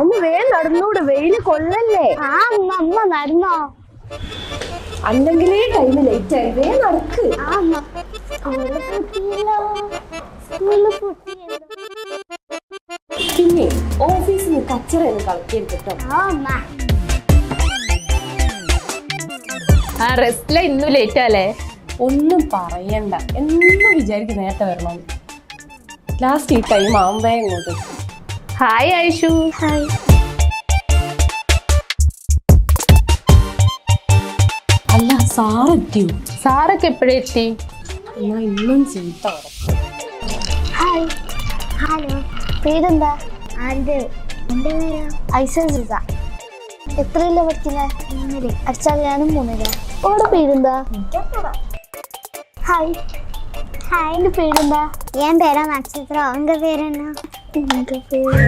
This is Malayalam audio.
ഒന്ന് വേഗം നടന്നൂട്, വെയില് കൊള്ളല്ലേ. ആ അമ്മ അമ്മ നടന്നോ? അല്ലെങ്കിലേ ടൈം ലേറ്റ് ആയി, വേഗം നടക്ക്. ആ അമ്മ സ്കൂള് പൂട്ടിയല്ലോ, സ്കൂള് പൂട്ടിയല്ലോ. പിന്നെ ഓഫീസിൽ കച്ചറയൊന്നും കളിക്കരുത് കേട്ടോ. ആ അമ്മ ആ റെസ്റ്റില ഇന്നും ലേറ്റ് അല്ലേ? ഒന്നും പറയണ്ട, എന്നും വിചാരിക്കും നേരത്തെ വരണം. ലാസ്റ്റ് ഈ ടൈം ആവുമ്പേ ഇങ്ങോട്ട്. ഹായ് ഐഷു. ഹായ്. അല്ല സാറെത്തിയോ? സാറൊക്കെ എപ്പോഴേ എത്തി? എന്നാ ഇന്നും ചീത്ത ഉറക്കം. ഹായ്. ഹലോ, പേരെന്താ? ആരുടെ? എൻ്റെ പേര് ഐസ. എത്രയില്ല പഠിക്കുന്നത്? 3. അടിച്ചാൽ ഞാനും 3. ഓടെ പേരെന്താ? ഹായ്. ഹായ്, എൻ്റെ പേരെന്താ? എൻ പേരാ നക്ഷത്രം. എൻ്റെ പേരെന്നാ? എൻ്റെ പേര്